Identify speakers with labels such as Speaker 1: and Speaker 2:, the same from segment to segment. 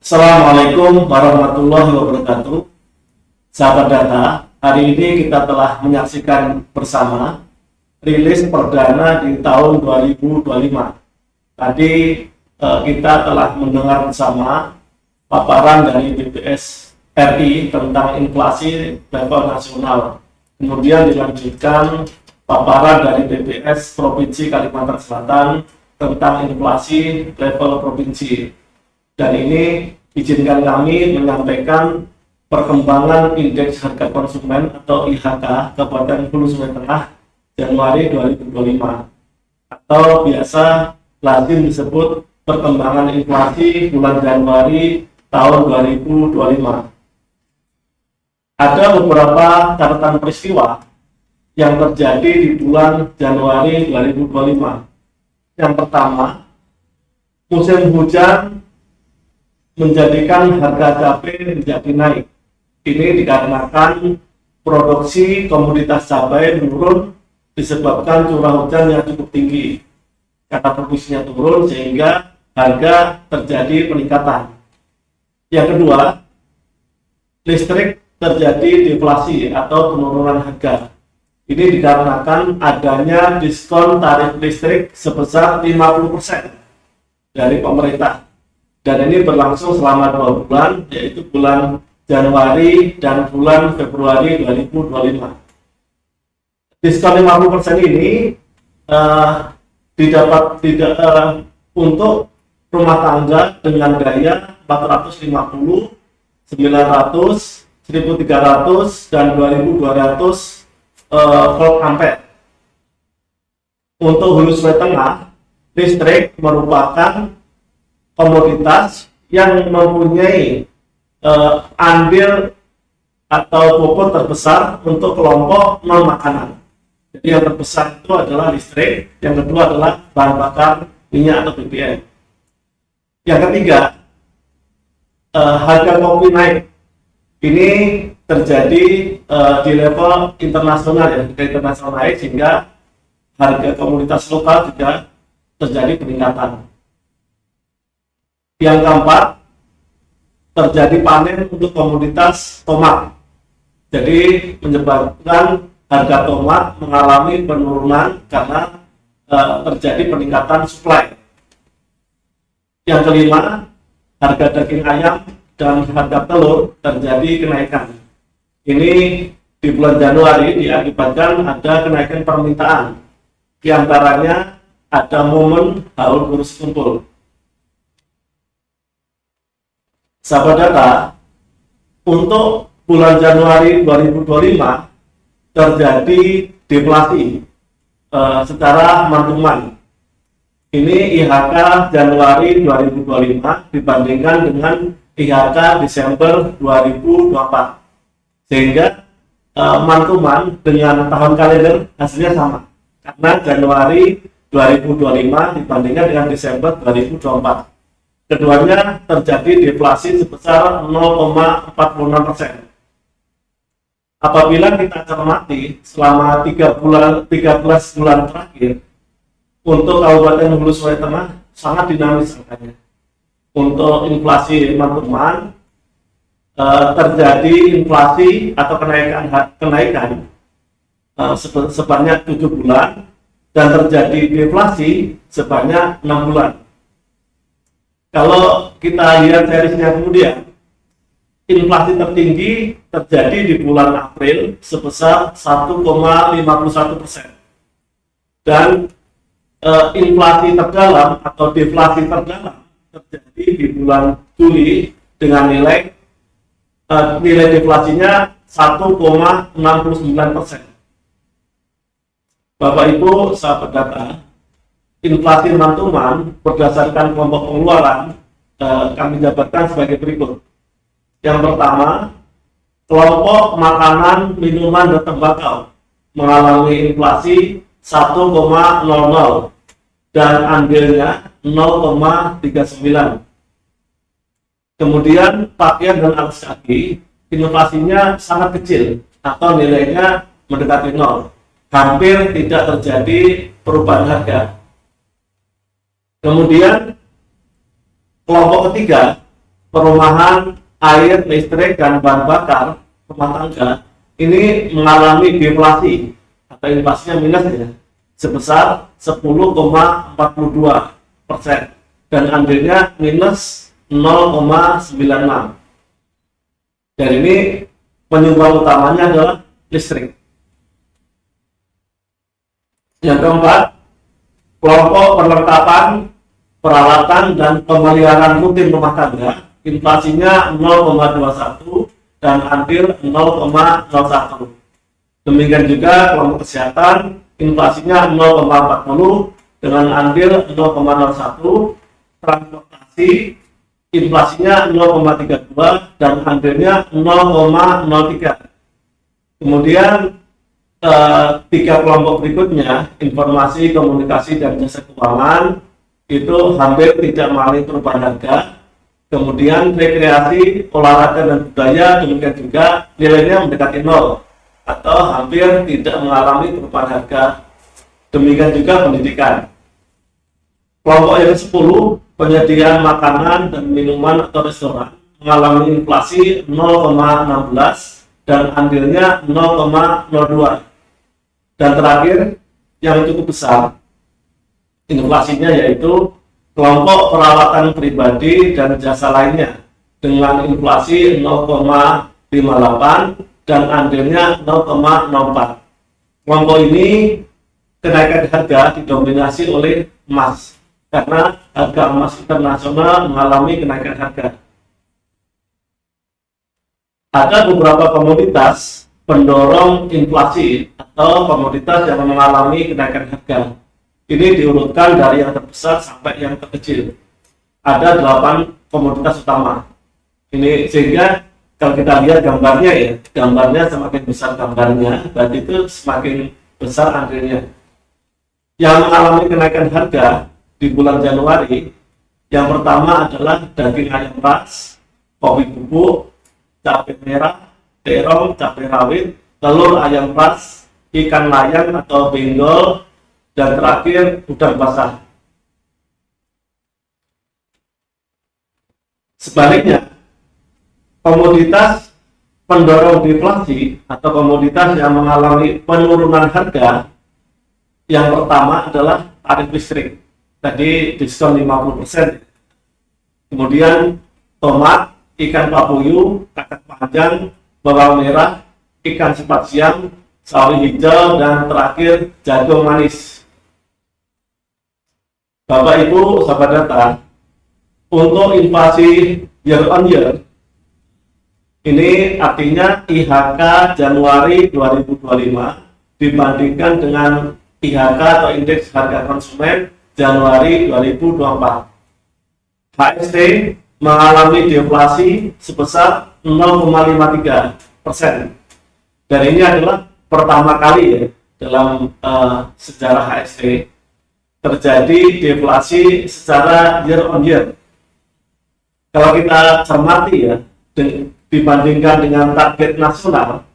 Speaker 1: Assalamualaikum warahmatullahi wabarakatuh. Sahabat data, hari ini kita telah menyaksikan bersama rilis perdana di tahun 2025. Tadi kita telah mendengar bersama paparan dari BPS RI tentang inflasi level nasional. Kemudian dilanjutkan paparan dari BPS Provinsi Kalimantan Selatan tentang inflasi level provinsi. Dan ini izinkan kami menyampaikan perkembangan indeks harga konsumen atau IHK Kabupaten Hulu Sungai Tengah Januari 2025 atau biasa lazim disebut perkembangan inflasi bulan Januari tahun 2025. Ada beberapa catatan peristiwa yang terjadi di bulan Januari 2025. Yang pertama, musim hujan menjadikan harga cabai menjadi naik. Ini dikarenakan produksi komoditas cabai menurun disebabkan curah hujan yang cukup tinggi. Karena produksinya turun sehingga harga terjadi peningkatan. Yang kedua, listrik terjadi deflasi atau penurunan harga. Ini dikarenakan adanya diskon tarif listrik sebesar 50% dari pemerintah. Dan ini berlangsung selama 2 bulan, yaitu bulan Januari dan bulan Februari 2025. Diskon 50% ini untuk rumah tangga dengan daya 450, 900, 1300, dan 2200 volt ampere. Untuk Hulu Sungai Tengah, listrik merupakan komoditas yang mempunyai andil atau bobot terbesar untuk kelompok non makanan. Jadi yang terbesar itu adalah listrik, yang kedua adalah bahan bakar minyak atau BBM. Yang ketiga, harga kopi naik. Ini terjadi di level internasional, ya, harga internasional naik sehingga harga komoditas lokal juga terjadi peningkatan. Yang keempat, terjadi panen untuk komoditas tomat. Jadi menyebabkan harga tomat mengalami penurunan karena terjadi peningkatan supply. Yang kelima, harga daging ayam dan harga telur terjadi kenaikan. Ini di bulan Januari diakibatkan ada kenaikan permintaan. Di antaranya ada momen haul kurus kumpul. Sahabat data, untuk bulan Januari 2025 terjadi deflasi secara month-to-month. Ini IHK Januari 2025 dibandingkan dengan IHK Desember 2024. Sehingga month-to-month dengan tahun kalender hasilnya sama. Karena Januari 2025 dibandingkan dengan Desember 2024. Keduanya terjadi deflasi sebesar 0,46%. Apabila kita cermati selama 13 bulan terakhir untuk Kabupaten Hulu Sungai Tengah sangat dinamis angkanya. Untuk inflasi month-to-month terjadi inflasi atau kenaikan sebanyak 7 bulan dan terjadi deflasi sebanyak 6 bulan. Kalau kita lihat serisnya kemudian, inflasi tertinggi terjadi di bulan April sebesar 1,51%. Dan inflasi terdalam atau deflasi terdalam terjadi di bulan Juli dengan nilai deflasinya 1,69%. Bapak Ibu sahabat data, inflasi month-to-month berdasarkan kelompok pengeluaran kami jabarkan sebagai berikut. Yang pertama, kelompok makanan, minuman, dan tembakau mengalami inflasi 1,00 dan andilnya 0,39. Kemudian pakaian dan alas kaki, inflasinya sangat kecil atau nilainya mendekati 0. Hampir tidak terjadi perubahan harga. Kemudian kelompok ketiga, perumahan, air, listrik, dan bahan bakar rumah tangga ini mengalami deflasi atau inflasinya minus ya, sebesar 10,42% dan andilnya minus 0,96. Dan ini penyumbang utamanya adalah listrik. Yang keempat, kelompok perlengkapan, peralatan, dan pemeliharaan rutin rumah tangga, inflasinya 0,21 dan andil 0,01. Demikian juga kelompok kesehatan, inflasinya 0,40 dengan andil 0,01. Transportasi, inflasinya 0,32 dan andilnya 0,03. Kemudian tiga kelompok berikutnya, informasi, komunikasi, dan jasa keuangan, itu hampir tidak mengalami perubahan harga. Kemudian rekreasi, olahraga, dan budaya, demikian juga nilainya mendekati nol atau hampir tidak mengalami perubahan harga. Demikian juga pendidikan. Kelompok yang ke-10, penyediaan makanan dan minuman atau restoran, mengalami inflasi 0,16 dan andilnya 0,02. Dan terakhir, yang cukup besar inflasinya yaitu kelompok perawatan pribadi dan jasa lainnya dengan inflasi 0,58 dan andilnya 0,04. Kelompok ini kenaikan harga didominasi oleh emas karena harga emas internasional mengalami kenaikan harga. Ada beberapa komoditas pendorong inflasi atau komoditas yang mengalami kenaikan harga. Ini diurutkan dari yang terbesar sampai yang terkecil. Ada 8 komoditas utama. Ini sehingga kalau kita lihat gambarnya ya, gambarnya semakin besar gambarnya, berarti itu semakin besar andilnya. Yang mengalami kenaikan harga di bulan Januari, yang pertama adalah daging ayam ras, kopi bubuk, cabai merah, terong, cabai rawit, telur ayam ras, ikan layang atau benggol, dan terakhir udang basah. Sebaliknya, komoditas pendorong deflasi atau komoditas yang mengalami penurunan harga, yang pertama adalah tarif listrik. Tadi diskon 50%. Kemudian tomat, ikan papuyu, kacang panjang, bawang merah, ikan sepat siam, sawi hijau, dan terakhir jagung manis. Bapak Ibu sahabat data, untuk inflasi year on year ini artinya IHK Januari 2025 dibandingkan dengan IHK atau indeks harga konsumen Januari 2024. HST mengalami deflasi sebesar 0,53%. Dan ini adalah pertama kali ya dalam sejarah HST terjadi deflasi secara year on year. Kalau kita cermati ya, dibandingkan dengan target nasional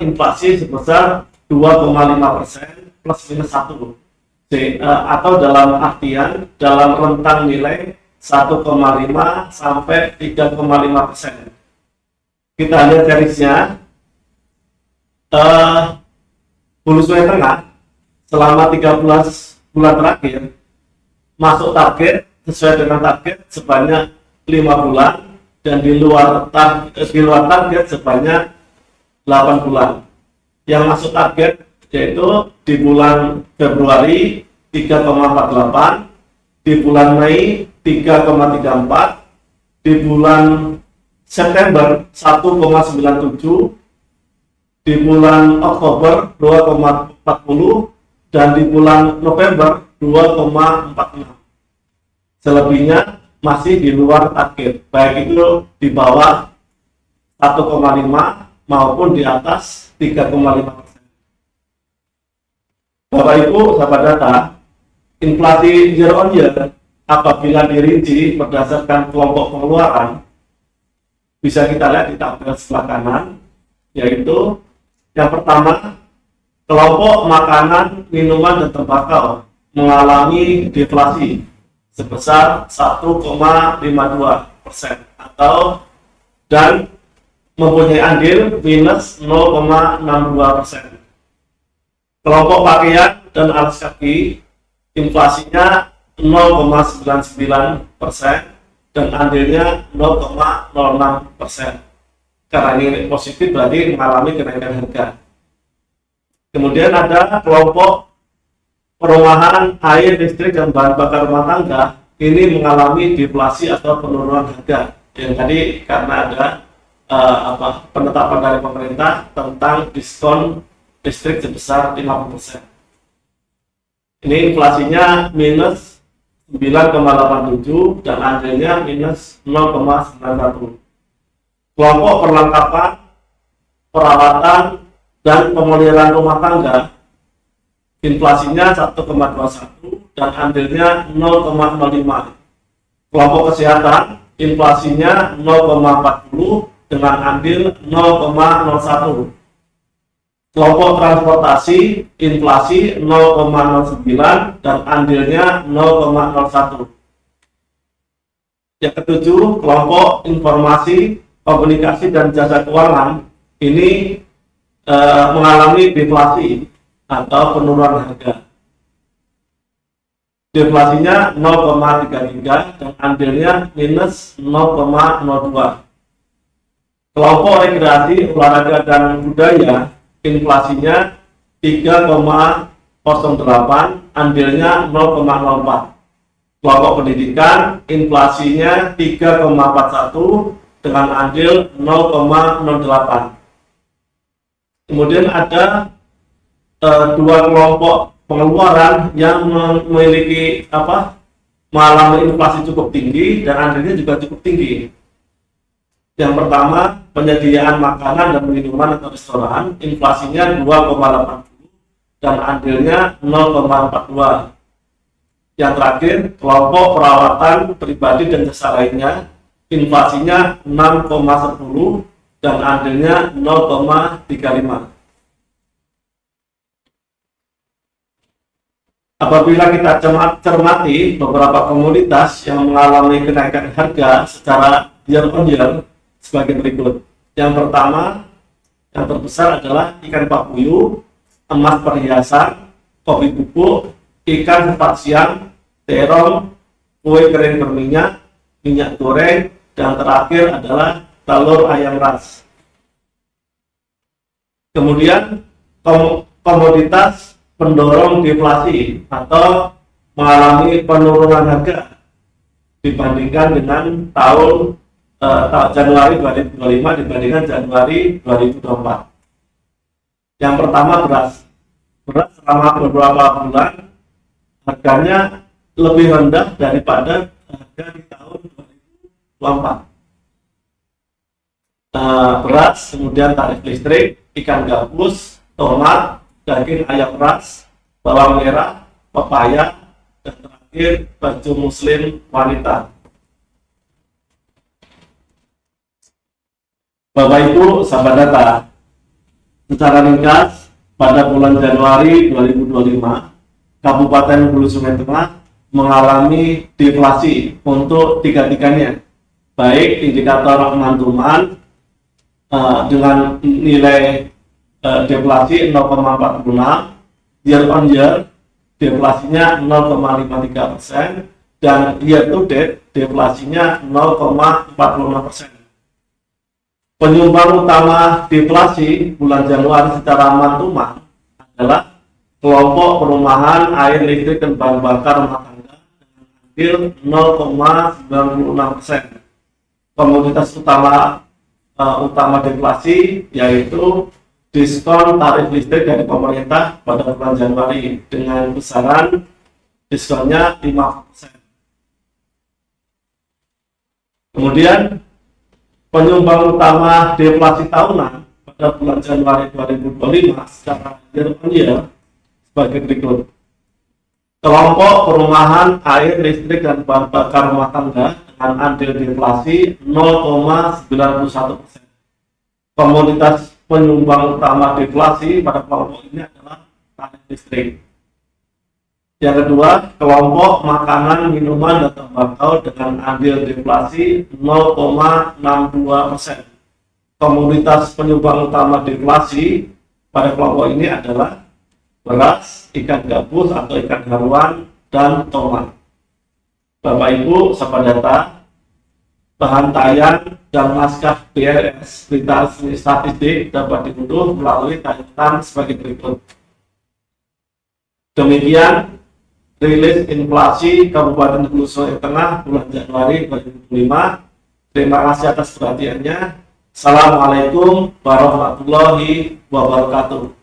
Speaker 1: inflasi sebesar 2,5% plus minus 1. Atau dalam artian dalam rentang nilai 1,5 sampai 3,5%. Kita lihat garisnya, hulu sungai tengah selama 13 bulan terakhir masuk target sesuai dengan target sebanyak 5 bulan dan di luar target sebanyak 8 bulan. Yang masuk target yaitu di bulan Februari 3,48, di bulan Mei 3,34, di bulan September 1,97, di bulan Oktober 2,40, dan di bulan November 2,46. Selebihnya masih di luar target, baik itu di bawah 1,5 maupun di atas 3,5%. Bapak Ibu sahabat data, inflasi year on year apabila dirinci berdasarkan kelompok pengeluaran bisa kita lihat di tabel sebelah kanan, yaitu yang pertama kelompok makanan, minuman, dan tembakau mengalami deflasi sebesar 1,52 atau dan mempunyai andil minus 0,62%. Kelompok pakaian dan alas kaki inflasinya 0,99% dan andilnya 0,06%. Karena ini positif berarti mengalami kenaikan harga. Kemudian ada kelompok perumahan, air, listrik, dan bahan bakar rumah tangga. Ini mengalami deflasi atau penurunan harga. Yang tadi karena ada penetapan dari pemerintah tentang diskon listrik sebesar 50%. Ini inflasinya minus 9,87 dan andilnya minus 0,91. Kelompok perlengkapan, perawatan, dan pemeliharaan rumah tangga inflasinya 1,21 dan andilnya 0,05. Kelompok kesehatan inflasinya 0,40 dengan andil 0,01. Kelompok transportasi inflasi 0,09 dan andilnya 0,01. Yang ketujuh, kelompok informasi, komunikasi, dan jasa keuangan ini mengalami deflasi atau penurunan harga. Deflasinya 0,33 dan andilnya minus 0,02. Kelompok rekreasi, olahraga, dan budaya inflasinya 3,08, andilnya 0,04. Kelompok pendidikan inflasinya 3,41 dengan andil 0,08. Kemudian ada dua kelompok pengeluaran yang memiliki mengalami inflasi cukup tinggi dan andilnya juga cukup tinggi. Yang pertama, penyediaan makanan dan minuman atau restoran, inflasinya 2,80 dan andilnya 0,42. Yang terakhir, kelompok perawatan pribadi dan jasa lainnya, inflasinya 6,10 dan andilnya 0,35. Apabila kita cermati beberapa komoditas yang mengalami kenaikan harga secara year on year sebagai berikut. Yang pertama, yang terbesar adalah ikan papuyu, emas perhiasan, kopi bubuk, ikan sepat siang, terong, kue kering berminyak, minyak goreng, dan terakhir adalah telur ayam ras. Kemudian komoditas pendorong deflasi atau mengalami penurunan harga dibandingkan dengan tahun Januari 2025 dibandingkan Januari 2024. Yang pertama beras. Beras selama beberapa bulan harganya lebih rendah daripada harga di tahun 2024. Beras, kemudian tarif listrik, ikan gabus, tomat, daging ayam ras, bawang merah, pepaya, dan terakhir baju muslim wanita. Bapak Ibu sahabat data, secara ringkas pada bulan Januari 2025 Kabupaten Hulu Sungai Tengah mengalami deflasi untuk tiga-tiganya, baik indikator mantuman dengan nilai deflasi 0,46, year on year deflasinya 0,53% dan year to date deflasinya 0,46%. Penyumbang utama deflasi bulan Januari secara mantuman adalah kelompok perumahan, air, listrik, dan bahan bakar rumah tangga dengan andil 0,96%. Komoditas utama deflasi yaitu diskon tarif listrik dari pemerintah pada bulan Januari dengan besaran diskonnya 5%. Kemudian penyumbang utama deflasi tahunan pada bulan Januari 2025 secara year on year sebagai berikut. Kelompok perumahan, air, listrik, dan bahan bakar rumah tangga dengan andil deflasi 0,91%. Komoditas penyumbang utama deflasi pada kelompok ini adalah tarif listrik. Yang kedua, kelompok makanan, minuman, dan tembakau dengan andil deflasi 0,62%. Komoditas penyumbang utama deflasi pada kelompok ini adalah beras, ikan gabus atau ikan haruan, dan tomat. Bapak Ibu, sahabat data, bahan tayang dan naskah BLS berita statistik dapat diunduh melalui tayangan sebagai berikut. Demikian rilis inflasi Kabupaten Hulu Sungai Tengah bulan Januari 2025. Terima kasih atas perhatiannya. Assalamualaikum warahmatullahi wabarakatuh.